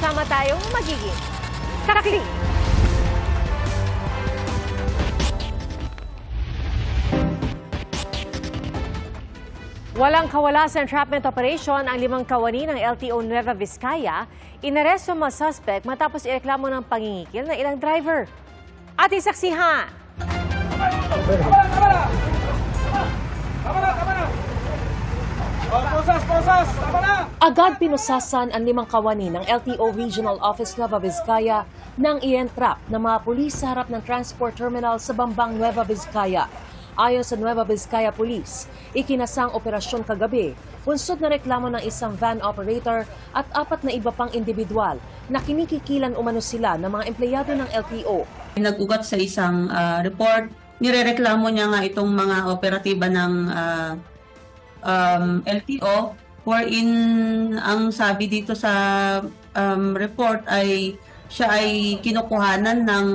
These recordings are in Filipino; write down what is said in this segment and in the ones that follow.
sama-sama tayong magiging karakli. Walang kawala sa entrapment operation ang 5 kawani ng LTO Nueva Vizcaya. Inaresto mga suspect matapos ireklamo ng pangingikil ng ilang driver. At isaksihan! Agad pinusasan ang 5 kawani ng LTO Regional Office Nueva Vizcaya nang i-entrap ng mga pulis sa harap ng transport terminal sa Bambang, Nueva Vizcaya. Ayon sa Nueva Vizcaya Police, ikinasang operasyon kagabi, bunsod na reklamo ng isang van operator at 4 na iba pang individual na kinikikilan umano sila ng mga empleyado ng LTO. Nag-ugat sa isang report, nirereklamo niya nga itong mga operatiba ng LTO, wherein ang sabi dito sa report ay siya ay kinukuhanan ng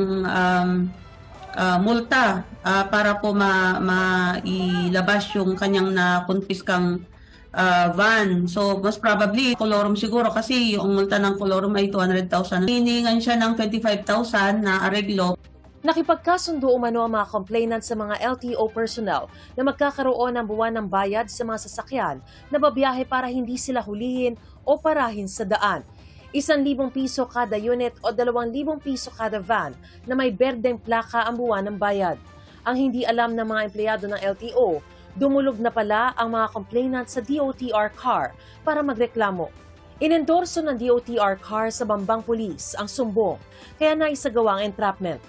multa para po mailabas yung kanyang nakumpiskang van. So, most probably, colorum siguro kasi yung multa ng colorum ay 200,000. Hiningan siya ng 25,000 na areglo. Nakipagkasundo umano ang mga complainant sa mga LTO personnel na magkakaroon ng buwan ng bayad sa mga sasakyan na babiyahe para hindi sila hulihin o parahin sa daan. 1,000 piso kada unit o 2,000 piso kada van na may berdeng plaka ang buwan ng bayad. Ang hindi alam ng mga empleyado ng LTO, dumulog na pala ang mga complainant sa DOTR car para magreklamo. Inendorso ng DOTR car sa Bambang Police ang sumbong, kaya naisagawa ang entrapment.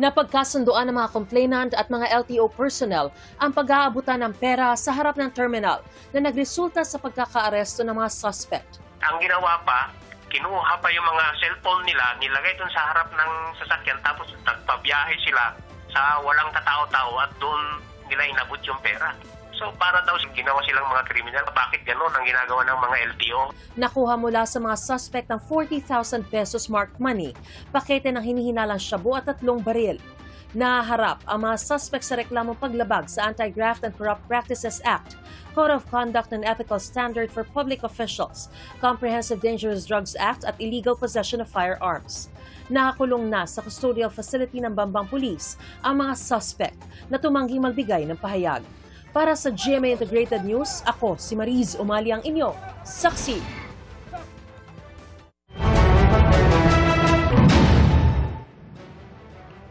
Napagkasunduan ng mga complainant at mga LTO personnel ang pag-aabutan ng pera sa harap ng terminal na nagresulta sa pagkakaaresto ng mga suspect. Ang ginawa pa, kinuha pa yung mga cellphone nila, nilagay dun sa harap ng sasakyan, tapos nagpabiyahe sila sa walang katao-tao at doon nila inabot yung pera. So para daw ginawa silang mga kriminal. Bakit gano'n ang ginagawa ng mga LTO? Nakuha mula sa mga suspect ng 40,000 pesos marked money, pakete ng hinihinalang shabu at 3 baril. Naharap ang mga suspect sa reklamong paglabag sa Anti-Graft and Corrupt Practices Act, Code of Conduct and Ethical Standard for Public Officials, Comprehensive Dangerous Drugs Act at Illegal Possession of Firearms. Nakakulong na sa custodial facility ng Bambang Police ang mga suspect na tumangging magbigay ng pahayag. Para sa GMA Integrated News, ako si Mariz Umali ang inyo, saksi.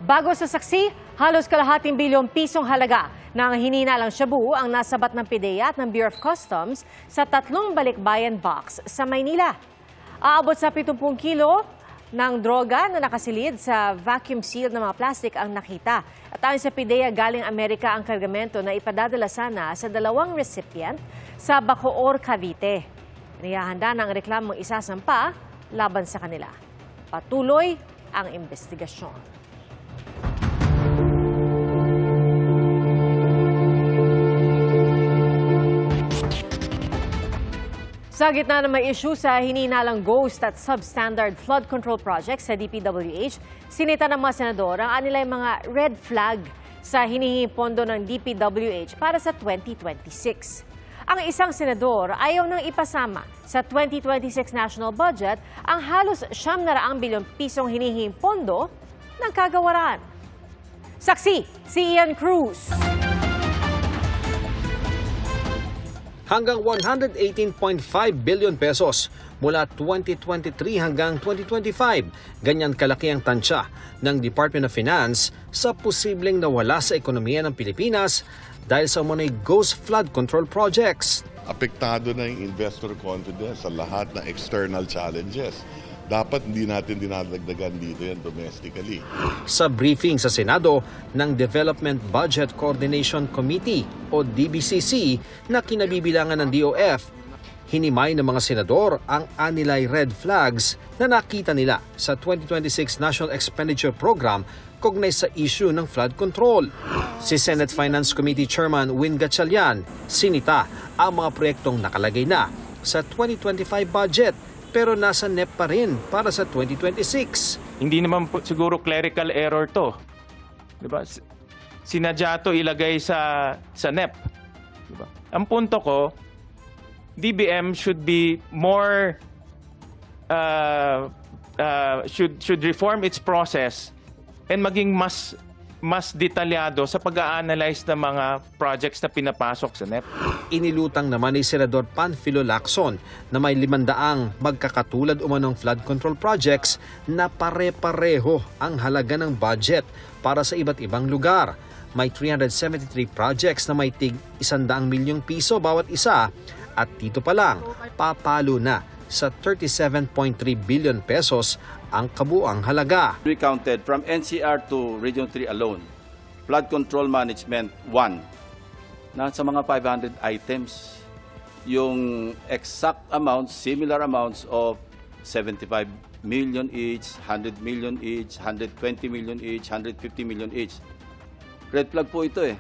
Bago sa saksi, halos kalahating bilyong pisong halaga ng hininalang shabu ang nasabat ng PIDEA at ng Bureau of Customs sa 3 balikbayan box sa Maynila. Aabot sa 70 kilo ng droga na nakasilid sa vacuum seal ng mga plastic ang nakita. At ayon sa PIDEA, galing Amerika ang kargamento na ipadadala sana sa 2 recipient sa Bacoor, Cavite. Niyahanda ng reklamong isasampa laban sa kanila. Patuloy ang investigasyon. Sa gitna ng may issue sa hininalang ghost at substandard flood control project sa DPWH, sinita ng mga senador ang anilang mga red flag sa hinihinging pondo ng DPWH para sa 2026. Ang isang senador ayaw nang ipasama sa 2026 national budget ang halos 900 bilyong pisong hinihinging pondo ng kagawaran. Saksi, si Ian Cruz. Hanggang 118.5 billion pesos mula 2023 hanggang 2025. Ganyan kalaki ang tansya ng Department of Finance sa posibleng nawala sa ekonomiya ng Pilipinas dahil sa umunay ghost flood control projects. Apektado na yung investor confidence sa lahat ng external challenges. Dapat hindi natin dinadagdagan dito yan domestically. Sa briefing sa Senado ng Development Budget Coordination Committee o DBCC na kinabibilangan ng DOF, hinimay ng mga senador ang anilay red flags na nakita nila sa 2026 National Expenditure Program kaugnay sa issue ng flood control. Si Senate Finance Committee Chairman Win Gatchalian sinita ang mga proyektong nakalagay na sa 2025 budget pero nasa NEP pa rin para sa 2026. Hindi naman siguro clerical error to. Diba? Sinadya to ilagay sa NEP. Diba? Ang punto ko, DBM should be more should reform its process and maging mas detalyado sa pag-a-analyze ng mga projects na pinapasok sa NEP. Inilutang naman ni Senador Panfilo Lacson na may 500 magkakatulad umanong flood control projects na pare-pareho ang halaga ng budget para sa iba't ibang lugar. May 373 projects na may tig 100 milyong piso bawat isa at dito pa lang papalo na sa 37.3 billion pesos ang kabuang halaga. Recounted from NCR to Region 3 alone, flood control management 1, nasa mga 500 items. Yung exact amounts, similar amounts of 75 million each, 100 million each, 120 million each, 150 million each. Red flag po ito eh.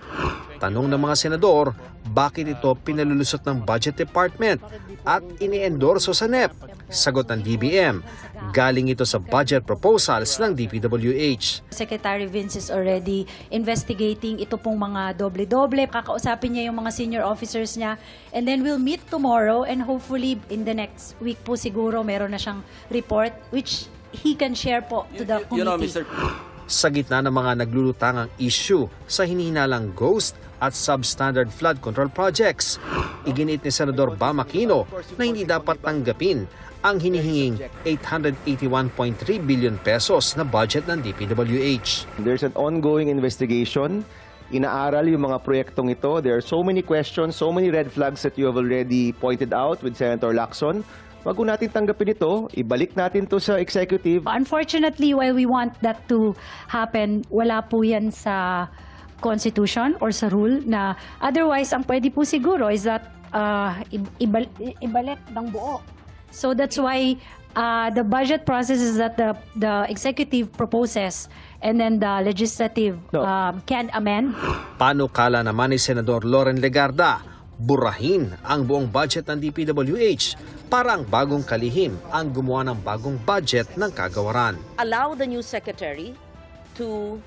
Tanong ng mga senador, bakit ito pinalulusot ng Budget Department at ini-endorso sa NEP? Sagot ng DBM, galing ito sa budget proposals ng DPWH. Secretary Vince is already investigating ito pong mga doble-doble. Kakausapin niya yung mga senior officers niya. And then we'll meet tomorrow and hopefully in the next week po siguro meron na siyang report which he can share po to the committee. You know, Mr. Sa gitna ng mga naglulutangang issue sa hinihinalang ghost at substandard flood control projects, iginit ni Senador Bam Aquino na hindi dapat tanggapin ang hinihinging 881.3 billion pesos na budget ng DPWH. There's an ongoing investigation. Inaaral yung mga proyektong ito. There are so many questions, so many red flags that you have already pointed out with Senator Lacson. Wag ko natin tanggapin ito, ibalik natin to sa executive. Unfortunately, while we want that to happen, wala po yan sa constitution or sa rule na otherwise, ang pwede po siguro is that ibalik ng buo. So that's why the budget process is that the executive proposes and then the legislative can amend. Panukala naman ni Senador Loren Legarda, burahin ang buong budget ng DPWH para ang bagong kalihim ang gumawa ng bagong budget ng kagawaran. Allow the new secretary to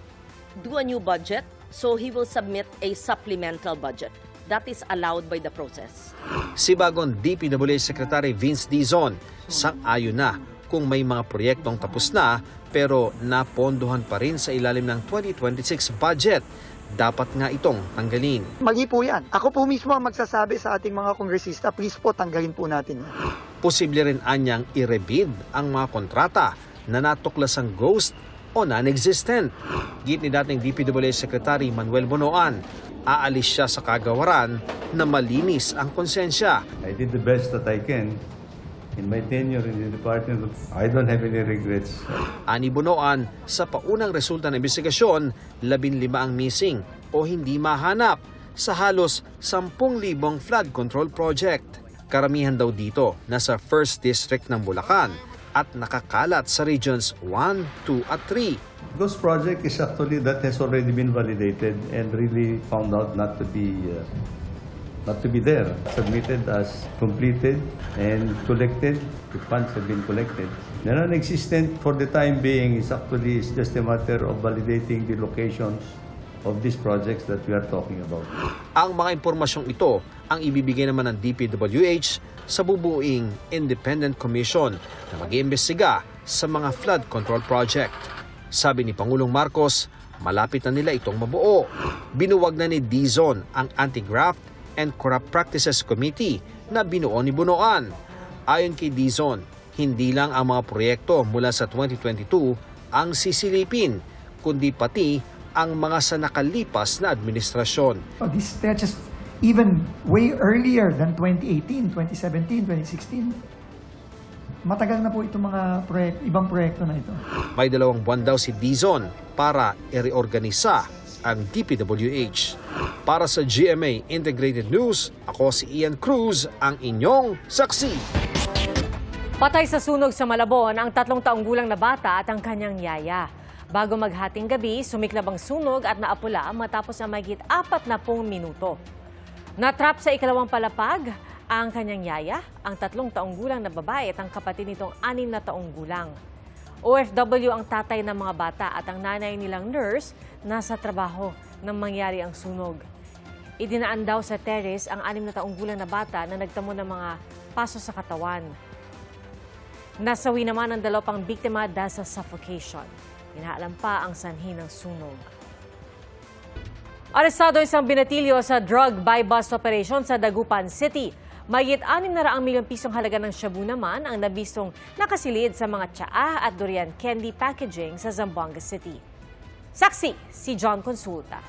do a new budget, so he will submit a supplemental budget. That is allowed by the process. Si bagong DPWH Secretary Vince Dizon, sang-ayon na kung may mga proyektong tapos na pero napondohan pa rin sa ilalim ng 2026 budget. Dapat nga itong tanggalin. Mali po yan. Ako po mismo ang magsasabi sa ating mga kongresista, please po tanggalin po natin yan. Posible rin anyang i-rebid ang mga kontrata na natuklasang ghost o non-existent. Git ni dating DPWH Secretary Manuel Bonoan, aalis siya sa kagawaran na malinis ang konsensya. I did the best that I can in my tenure in the department. I don't have any regrets. Ani Bonoan, sa paunang resulta ng investigasyon, 15 ang missing o hindi mahanap sa halos 10,000 flood control project. Karamihan daw dito nasa 1st District ng Bulacan at nakakalat sa regions 1, 2 at 3. Those project is actually that has already been validated and really found out not to be there. Submitted as completed and collected. The funds have been collected. The non-existent for the time being is actually just a matter of validating the locations of these projects that we are talking about. Ang mga impormasyong ito ang ibibigay naman ng DPWH sa bubuing Independent Commission na mag-iimbestiga sa mga flood control project. Sabi ni Pangulong Marcos, malapit na nila itong mabuo. Binuwag na ni Dizon ang Anti-Graft and Corrupt Practices Committee na binuo ni Bonoan. Ayon kay Dizon, hindi lang ang mga proyekto mula sa 2022 ang sisilipin, kundi pati ang mga sa nakalipas na administrasyon. This stretches even way earlier than 2018, 2017, 2016. Matagal na po itong mga ibang proyekto na ito. May 2 buwan daw si Dizon para i-reorganisa ang DPWH. Para sa GMA Integrated News, ako si Ian Cruz, ang inyong saksi. Patay sa sunog sa Malabon ang 3 taong gulang na bata at ang kanyang yaya. Bago maghating gabi, sumiklab ang sunog at naapula matapos na mahigit 40 minuto. Natrap sa ikalawang palapag ang kanyang yaya, ang 3 taong gulang na babae at ang kapatid nitong 6 na taong gulang. OFW ang tatay ng mga bata at ang nanay nilang nurse nasa trabaho nang mangyari ang sunog. Idinaan daw sa terrace ang 6 na taong gulang na bata na nagtamo ng mga paso sa katawan. Nasawi naman ang 2 pang biktima dahil sa suffocation. Inaalam pa ang sanhi ng sunog. Arestado isang binatilyo sa drug buy-bust operation sa Dagupan City. Mahigit 600 milyong pisong halaga ng shabu naman ang nabistong nakasilid sa mga tsaa at durian candy packaging sa Zamboanga City. Saksi, si John Consulta.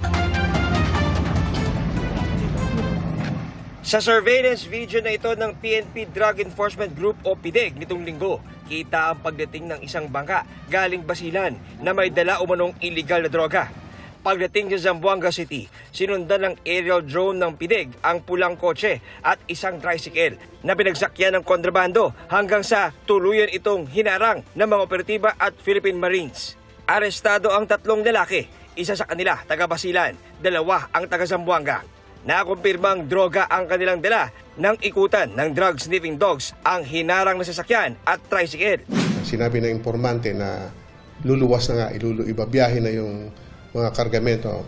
Sa surveillance video na ito ng PNP Drug Enforcement Group o PDEG nitong linggo, kita ang pagdating ng isang bangka galing Basilan na may dala umanong illegal na droga. Pagdating sa Zamboanga City, sinundan ng aerial drone ng PDEG ang pulang kotse at isang tricycle na pinagsakyan ng kontrabando hanggang sa tuluyan itong hinarang ng mga operatiba at Philippine Marines. Arestado ang 3 lalaki, isa sa kanila taga Basilan, 2 ang taga Zamboanga. Nakumpirmang droga ang kanilang dala nang ikutan ng drug sniffing dogs ang hinarang na sasakyan at tricycle. Sinabi ng informante na luluwas na nga, ibabiyahe na yung mga kargamento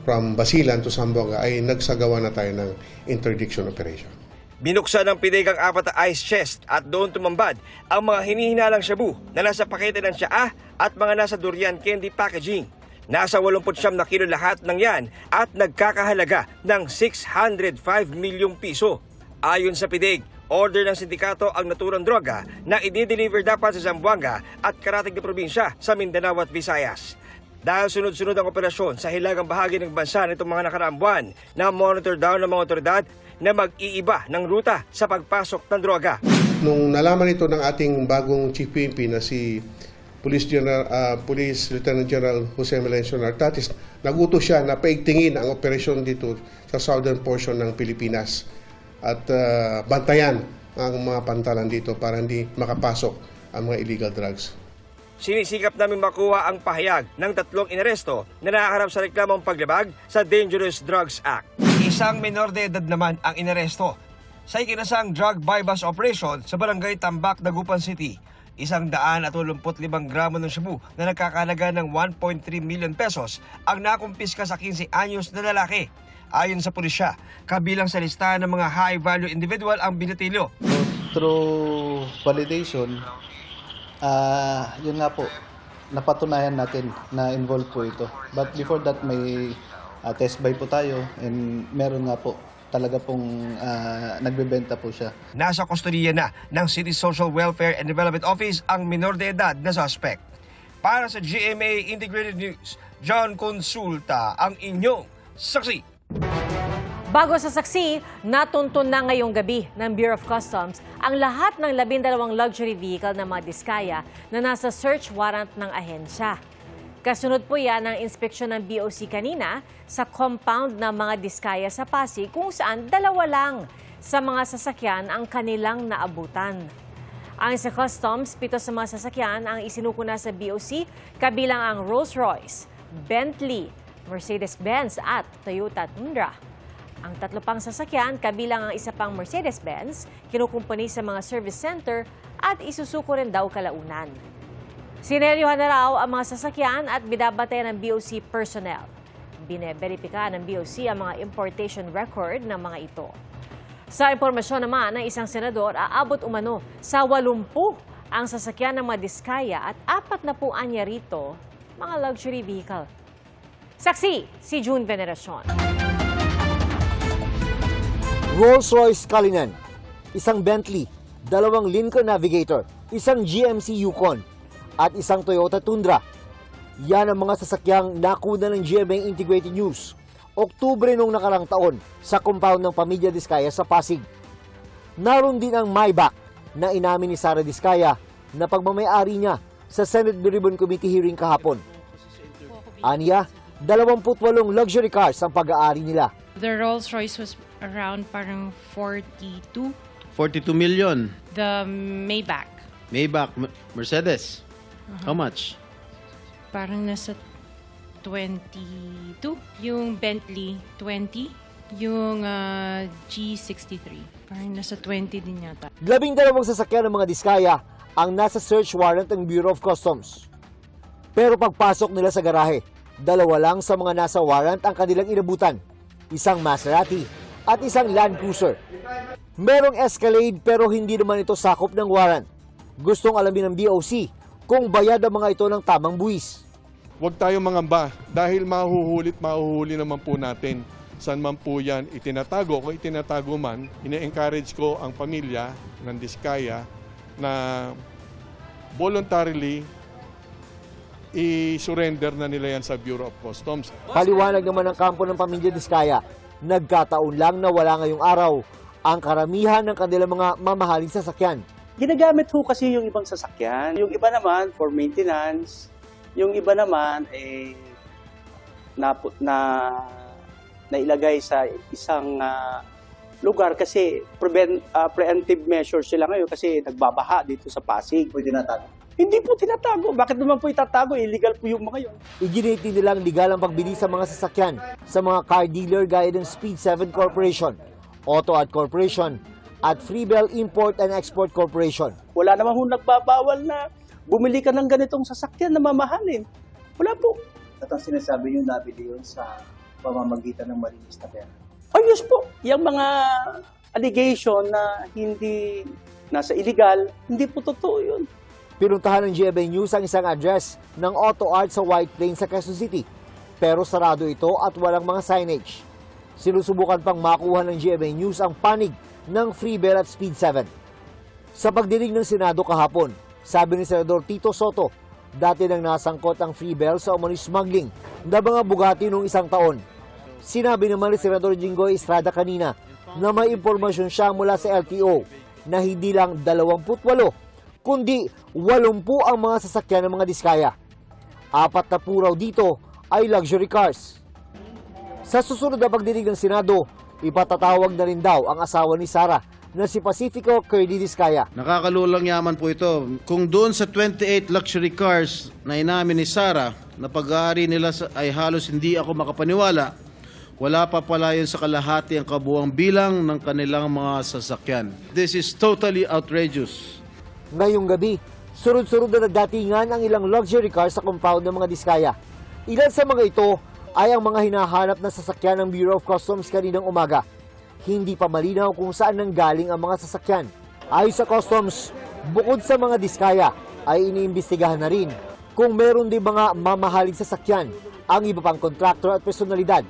from Basilan to Zamboanga ay nagsagawa na tayo ng interdiction operation. Binuksan ng PDEG ang 4 na ice chest at doon tumambad ang mga hinihinalang shabu na nasa pakete ng tsaa at mga nasa durian candy packaging. Nasa 89 na kilo lahat ng yan at nagkakahalaga ng 605 milyong piso. Ayon sa PDEG, order ng sindikato ang naturang droga na i-deliver dapat sa Zamboanga at karatig na probinsya sa Mindanao at Visayas. Dahil sunod-sunod ang operasyon sa hilagang bahagi ng bansa nitong mga nakaraang buwan, na-monitor daw ng mga otoridad na mag-iiba ng ruta sa pagpasok ng droga. Nung nalaman ito ng ating bagong Chief PNP na si Police Lieutenant General Jose Melencio Nartatis, nagutos siya na paigtingin ang operasyon dito sa southern portion ng Pilipinas at bantayan ang mga pantalan dito para hindi makapasok ang mga illegal drugs. Sinisikap namin makuha ang pahayag ng 3 inaresto na nakaharap sa reklamong paglabag sa Dangerous Drugs Act. Isang menor de edad naman ang inaresto sa ikinasang drug buy-bust operation sa Barangay Tambak, Dagupan City. 185 gramo ng shabu na nagkakahalaga ng 1.3 million pesos ang nakumpiska sa 15 anyos na lalaki. Ayon sa pulisya, kabilang sa listahan ng mga high-value individual ang binatilyo. Through validation, yun nga po, napatunayan natin na involved po ito. But before that, may test buy po tayo and meron nga po talaga pong nagbebenta po siya. Nasa kustodiya na ng City Social Welfare and Development Office ang minor de edad na suspect. Para sa GMA Integrated News, John Consulta ang inyong saksi. Bago sa saksi, natuntun na ngayong gabi ng Bureau of Customs ang lahat ng 12 luxury vehicle ng mga diskaya na nasa search warrant ng ahensya. Kasunod po yan ang inspeksyon ng BOC kanina sa compound ng mga diskaya sa Pasig kung saan 2 lang sa mga sasakyan ang kanilang naabutan. Ayon sa Customs, 7 sa mga sasakyan ang isinukuna sa BOC, kabilang ang Rolls-Royce, Bentley, Mercedes-Benz at Toyota Tundra. Ang 3 pang sasakyan, kabilang ang isa pang Mercedes-Benz, kinukumpani sa mga service center at isusuko rin daw kalaunan. Sineryuhan na raw ang mga sasakyan at binabantayan ng BOC personnel. Bineberipika ng BOC ang mga importation record ng mga ito. Sa impormasyon naman ng isang senador, aabot umano sa 80 ang sasakyan ng mga diskaya at 40 rito mga luxury vehicle. Saksi, si June Veneracion. Rolls-Royce Cullinan, isang Bentley, 2 Lincoln Navigator, isang GMC Yukon, at isang Toyota Tundra. Yan ang mga sasakyang nakuna ng GMA Integrated News Oktubre nung nakarang taon sa compound ng Pamilya Diskaya sa Pasig. Naroon din ang Maybach na inamin ni Sara Diskaya na pagmamayari niya sa Senate Blue Ribbon Committee hearing kahapon. Aniya, 28 luxury cars ang pag-aari nila. The Rolls-Royce was around parang 42. 42 million. The Maybach. Mercedes. How much? Parang nasa 22. Yung Bentley, 20. Yung G63. Parang nasa 20 din yata. 12 sasakyan ng mga diskaya ang nasa search warrant ng Bureau of Customs. Pero pagpasok nila sa garahe, 2 lang sa mga nasa warrant ang kanilang inabutan. Isang Maserati at isang Land Cruiser. Merong Escalade pero hindi naman ito sakop ng warrant. Gustong alamin ng DOC kung bayad ang mga ito ng tamang buwis. Huwag tayo mangamba dahil mahuhuli naman po natin. Saan man po yan itinatago. Kung itinatago man, ine-encourage ko ang pamilya ng Diskaya na voluntarily i-surrender na nila yan sa Bureau of Customs. Paliwanag naman ng kampo ng pamilya Diskaya, nagkataon lang na wala ngayong araw ang karamihan ng kanilang mga mamahaling sasakyan. Ginagamit ho kasi yung ibang sasakyan. Yung iba naman for maintenance, yung iba naman nailagay sa isang lugar kasi preemptive measures sila ngayon kasi nagbabaha dito sa Pasig. Pwede tinatago? Hindi po tinatago. Bakit naman po itatago? Illegal po yung mga yun. Iginiti nilang legal ang pagbili sa mga sasakyan sa mga car dealer gaya ng Speed 7 Corporation, AutoAd Corporation, at Freebell Import and Export Corporation. Wala naman ho nagbabawal na bumili ka ng ganitong sasakyan na mamahalin. Wala po. At ang sinasabi nyo, nabili yun sa pamamagitan ng malinis na pera. Ayos po. Yung mga allegation na hindi nasa illegal, hindi po totoo yun. Pinuntahan ng GMA News ang isang address ng AutoArt sa White Plains sa Quezon City. Pero sarado ito at walang mga signage. Sinusubukan pang makuha ng GMA News ang panig ng Freebell at Speed 7. Sa pagdinig ng Senado kahapon, sabi ni Senador Tito Soto, dati nang nasangkot ang Freebell sa umano'y smuggling na mga Bugatti noong isang taon. Sinabi naman ni Senador Jinggoy Estrada kanina na may impormasyon siya mula sa LTO na hindi lang 28, kundi 80 ang mga sasakyan ng mga Diskaya. 4 na po raw dito ay luxury cars. Sa susunod na pagdinig ng Senado, ipatatawag na rin daw ang asawa ni Sara na si Pacifico Curly Diskaya. Nakakalulang yaman po ito. Kung doon sa 28 luxury cars na inamin ni Sara na pag-aari nila ay halos hindi ako makapaniwala, wala pa pala yun sa kalahati ang kabuang bilang ng kanilang mga sasakyan. This is totally outrageous. Ngayong gabi, sunod-sunod na nagdatingan ang ilang luxury cars sa compound ng mga Diskaya. Ilan sa mga ito ay ang mga hinahanap na sasakyan ng Bureau of Customs kaninang umaga. Hindi pa malinaw kung saan nanggaling ang mga sasakyan. Ayon sa Customs, bukod sa mga Diskaya, ay iniimbestigahan na rin kung meron din mga mamahaling sasakyan ang iba pang kontraktor at personalidad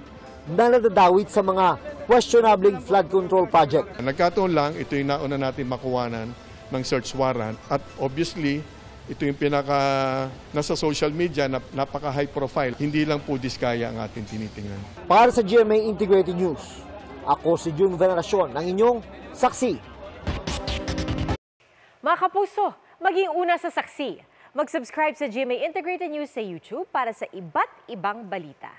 na nadadawit sa mga questionable flood control project. Nagkataon lang, ito yung nauna natin makuwanan ng search warrant at obviously, ito yung nasa social media na napaka-high profile. Hindi lang po Diskaya ang ating tinitingnan. Para sa GMA Integrated News, ako si June Veneracion, ang inyong saksi. Mga kapuso, maging una sa saksi. Mag-subscribe sa GMA Integrated News sa YouTube para sa iba't ibang balita.